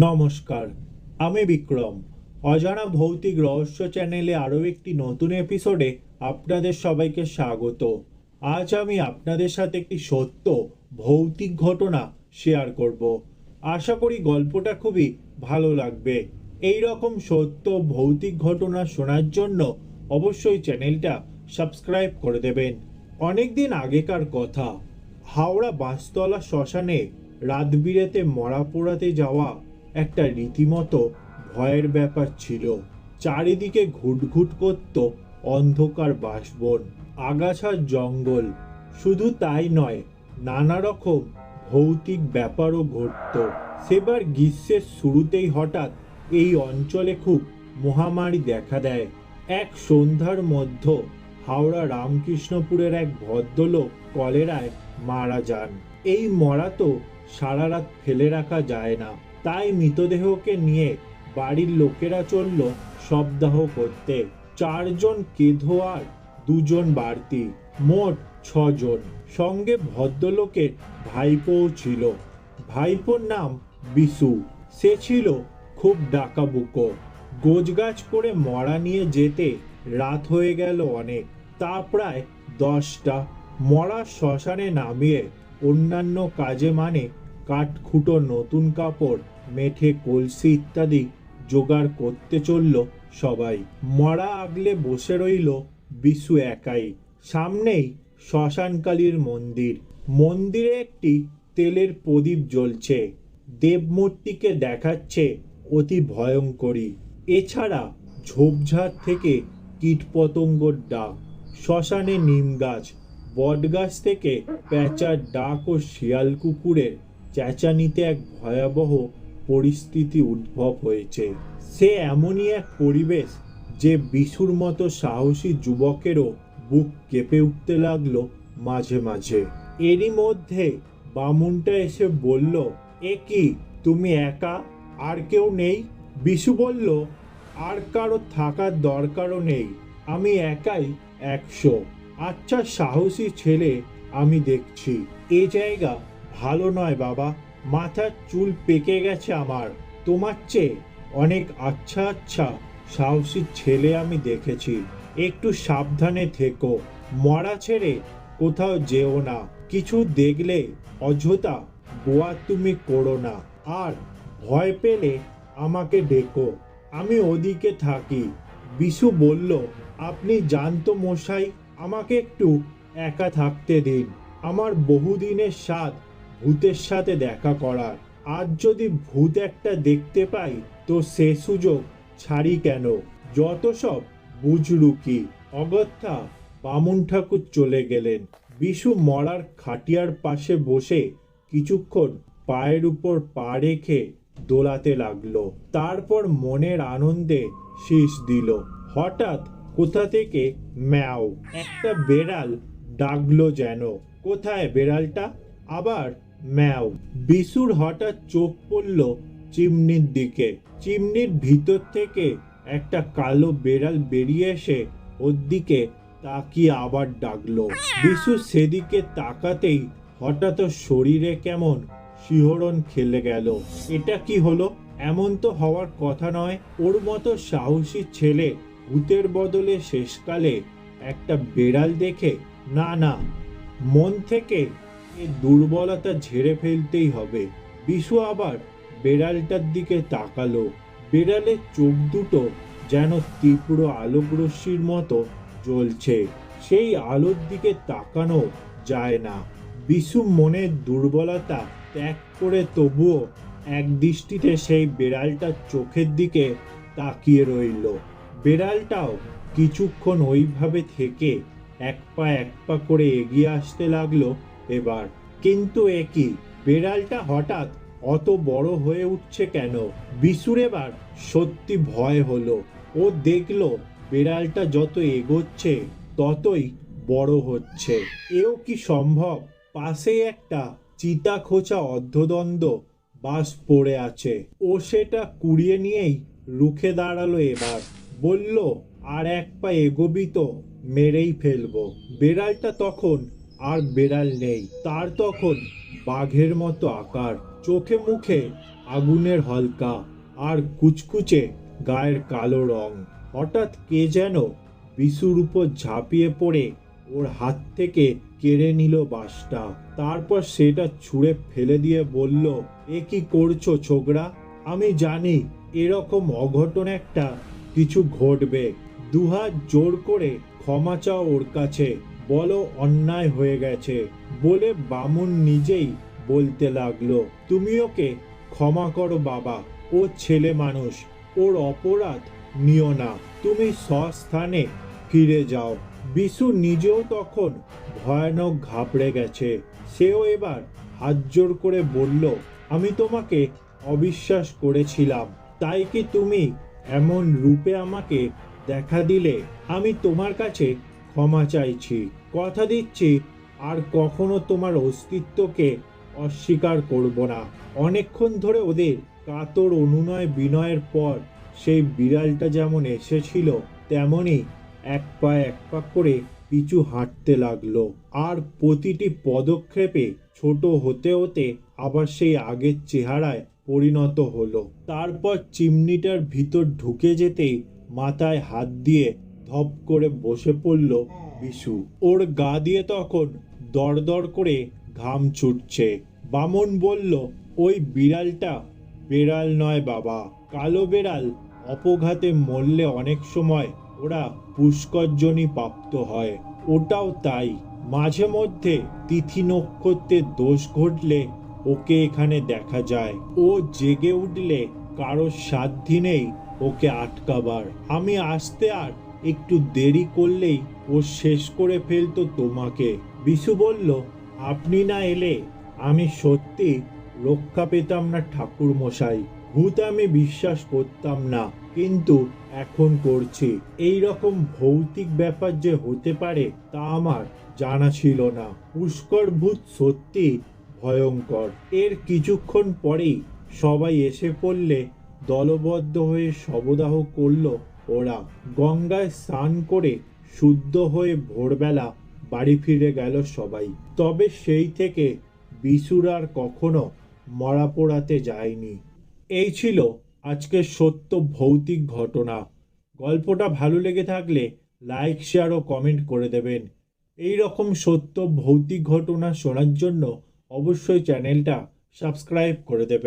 নমস্কার, আমি বিক্রম। অজানা ভৌতিক রহস্য চ্যানেলে আরও একটি নতুন এপিসোডে আপনাদের সবাইকে স্বাগত। আজ আমি আপনাদের সাথে একটি সত্য ভৌতিক ঘটনা শেয়ার করব। আশা করি গল্পটা খুবই ভালো লাগবে। এই রকম সত্য ভৌতিক ঘটনা শোনার জন্য অবশ্যই চ্যানেলটা সাবস্ক্রাইব করে দেবেন। অনেক দিন আগেকার কথা, হাওড়া বাঁশতলা শ্মশানে রাত বিরেতে মরা পোড়াতে যাওয়া একটা রীতিমতো ভয়ের ব্যাপার ছিল। চারিদিকে ঘুটঘুট করত অন্ধকার বাঁশবন, আগাছার জঙ্গল। শুধু তাই নয়, নানা রকম ভৌতিক ব্যাপারও ঘটত। সেবার গ্রীষ্মের শুরুতেই হঠাৎ এই অঞ্চলে খুব মহামারী দেখা দেয়। এক সন্ধ্যার মধ্য হাওড়া রামকৃষ্ণপুরের এক ভদ্রলোক কলেরায় মারা যান। এই মরা তো সারা রাত ফেলে রাখা যায় না, তাই মৃতদেহকে নিয়ে বাড়ির লোকেরা চলল শবদাহ করতে। 4 জন কেঁধো আর 2 জন বাড়তি, মোট 6 জন। সঙ্গে ভদ্রলোকের ভাইপোও ছিল। ভাইপোর নাম বিশু। সে ছিল খুব ডাকাবুকো। গোছগাছ করে মরা নিয়ে যেতে রাত হয়ে গেল অনেক, তা প্রায় 10টা। মরা শ্মশানে নামিয়ে অন্যান্য কাজে মানে কাঠখুটো, নতুন কাপড়, মেঠে, কলসি ইত্যাদি জোগাড় করতে চলল সবাই। মরা আগলে বসে রইল বিশু একাই। সামনেই শ্মশানকালীর মন্দির। মন্দিরে একটি তেলের প্রদীপ জ্বলছে, দেবমূর্তিকে দেখাচ্ছে অতি ভয়ঙ্করী। এছাড়া ঝোপঝাড় থেকে কীটপতঙ্গর ডাক, শ্মশানে নিম গাছ, বটগাছ থেকে প্যাঁচার ডাক ও শিয়াল কুকুরের চেঁচানিতে এক ভয়াবহ পরিস্থিতি উদ্ভব হয়েছে। সে এমনই এক পরিবেশ যে বিশুর মতো সাহসী যুবকেরও বুক কেঁপে উঠতে লাগলো মাঝে মাঝে। এরই মধ্যে বামুনটা এসে বলল, এ কি, তুমি একা? আর কেউ নেই? বিশু বলল, আর কারো থাকার দরকারও নেই, আমি একাই 100। আচ্ছা সাহসী ছেলে, আমি দেখছি। এ জায়গা ভালো নয় বাবা, মাথার চুল পেকে গেছে আমার। তোমার চেয়ে অনেক আচ্ছা আচ্ছা সাহসী ছেলে আমি দেখেছি। একটু সাবধানে থেকো, মরা ছেড়ে কোথাও যেও না। কিছু দেখলে অযথা গোয়া তুমি করো না। আর ভয় পেলে আমাকে ডেকো, আমি ওদিকে থাকি। বিশু বলল, আপনি জানতো মশাই, আমাকে একটু একা থাকতে দিন। আমার বহুদিনের স্বাদ ভূতের সাথে দেখা করার। আজ যদি ভূত একটা দেখতে পাই তো সে সুযোগ ছাড়ি কেন? যত সব বুঝরুকি। অগত্যা বামুন ঠাকুর চলে গেলেন। বিশু মরার খাটিয়ার পাশে বসে কিছুক্ষণ পায়ের উপর পা রেখে দোলাতে লাগলো। তারপর মনের আনন্দে শীষ দিল। হঠাৎ কোথা থেকে ম্যাও একটা বেড়াল ডাকলো যেন। কোথায় বেড়ালটা? আবার ম্যাও। বিশুর হঠাৎ চোখ পড়ল চিমনির দিকে। চিমনির ভিতর থেকে একটা কালো বেড়াল বেরিয়ে এসে ওর দিকে তাকিয়ে আবার ডাকলো। বিশু সেদিকে তাকাতেই হঠাৎ শরীরে কেমন শিহরণ খেলে গেল। এটা কি হলো? এমন তো হওয়ার কথা নয়। ওর মতো সাহসী ছেলে ভূতের বদলে শেষকালে একটা বেড়াল দেখে? না না, মন থেকে এই দুর্বলতা ঝেড়ে ফেলতেই হবে। বিশু আবার বেড়ালটার দিকে তাকালো। বেড়ালের চোখ দুটো যেন তীব্র আলোকরশ্মির মতো জ্বলছে। সেই আলোর দিকে তাকানো যায় না। বিশু মনের দুর্বলতা ত্যাগ করে তবুও এক দৃষ্টিতে সেই বেড়ালটার চোখের দিকে তাকিয়ে রইল। বেড়ালটাও কিছুক্ষণ ওইভাবে থেকে এক পা করে এগিয়ে আসতে লাগলো এবার। কিন্তু এ কি, বেড়ালটা হঠাৎ অত বড় হয়ে উঠছে কেন? বিশুর এবার সত্যি ভয় হলো। ও দেখলো বেড়ালটা যত এগোচ্ছে ততই বড় হচ্ছে। এও কি সম্ভব? পাশেই একটা চিতা খোঁচা অর্ধদণ্ড বাঁশ পড়ে আছে। ও সেটা কুড়িয়ে নিয়েই রুখে দাঁড়ালো এবার। বলল, আর এক পা এগোবি তো মেরেই ফেলবো। বেড়ালটা তখন আর বেড়াল নেই, তার তখন বাঘের মতো আকার, চোখে মুখে আগুনের হালকা আর কুচকুচে গায়ের কালো রং। হঠাৎ কে যেন বিশুর উপর ঝাঁপিয়ে পড়ে ওর হাত থেকে কেড়ে নিল বাঁশটা। তারপর সেটা ছুঁড়ে ফেলে দিয়ে বলল, এ কি করছো ছোকরা? আমি জানি এরকম অঘটন একটা কিছু ঘটবে। দুহাত জোর করে ক্ষমা চাও ওর কাছে, বলো অন্যায় হয়ে গেছে। বলে বামুন নিজেই বলতে লাগলো, তুমি ওকে ক্ষমা করো বাবা, ও ছেলে মানুষ, ওর অপরাধ নিও না, তুমি স্বস্থানে ফিরে যাও। বিশু নিজেও তখন ভয়ানক ঘাবড়ে গেছে। সেও এবার হাত জোর করে বলল, আমি তোমাকে অবিশ্বাস করেছিলাম, তাই কি তুমি এমন রূপে আমাকে দেখা দিলে? আমি তোমার কাছে ক্ষমা চাইছি, কথা দিচ্ছি আর কখনো তোমার অস্তিত্বকে অস্বীকার করব না। অনেকক্ষণ ধরে ওদের কাতর অনুনয় বিনয়ের পর সেই বিড়ালটা যেমন এসেছিল তেমনই এক পা করে পিছু হাঁটতে লাগলো, আর প্রতিটি পদক্ষেপে ছোট হতে হতে আবার সেই আগের চেহারায় পরিণত হলো। তারপর চিমনিটার ভিতর ঢুকে যেতেই মাথায় হাত দিয়ে ধপ করে বসে পড়ল বিশু। ওর গা দিয়ে তখন দরদর করে ঘাম ছুটছে। বামন বলল, ওই বিড়ালটা বেড়াল নয় বাবা, কালো বেড়াল অপঘাতে মরলে অনেক সময় ওরা পুষ্করজনই প্রাপ্ত হয়, ওটাও তাই। মাঝে মধ্যে তিথি নক্ষত্রের দোষ ঘটলে ওকে এখানে দেখা যায়। ও জেগে উঠলে কারোর সাধ্যি নেই ওকে আটকাবার। আমি আসতে আর একটু দেরি করলেই ও শেষ করে ফেলতো তোমাকে। বিশু বলল, আপনি না এলে আমি সত্যি রক্ষা পেতাম না ঠাকুর মশাই। ভূত আমি বিশ্বাস করতাম না, কিন্তু এখন করছি। এই রকম ভৌতিক ব্যাপার যে হতে পারে তা আমার জানা ছিল না। পুষ্কর ভূত সত্যি ভয়ঙ্কর। এর কিছুক্ষণ পরেই সবাই এসে পড়লে দলবদ্ধ হয়ে শবদাহ করলো ওরা। গঙ্গায় স্নান করে শুদ্ধ হয়ে ভোরবেলা বাড়ি ফিরে গেল সবাই। তবে সেই থেকে বিশুর আর কখনো মরা পোড়াতে যায়নি। এই ছিল আজকের সত্য ভৌতিক ঘটনা। গল্পটা ভালো লেগে থাকলে লাইক, শেয়ার ও কমেন্ট করে দেবেন। এই রকম সত্য ভৌতিক ঘটনা শোনার জন্য অবশ্যই চ্যানেলটা সাবস্ক্রাইব করে দেবেন।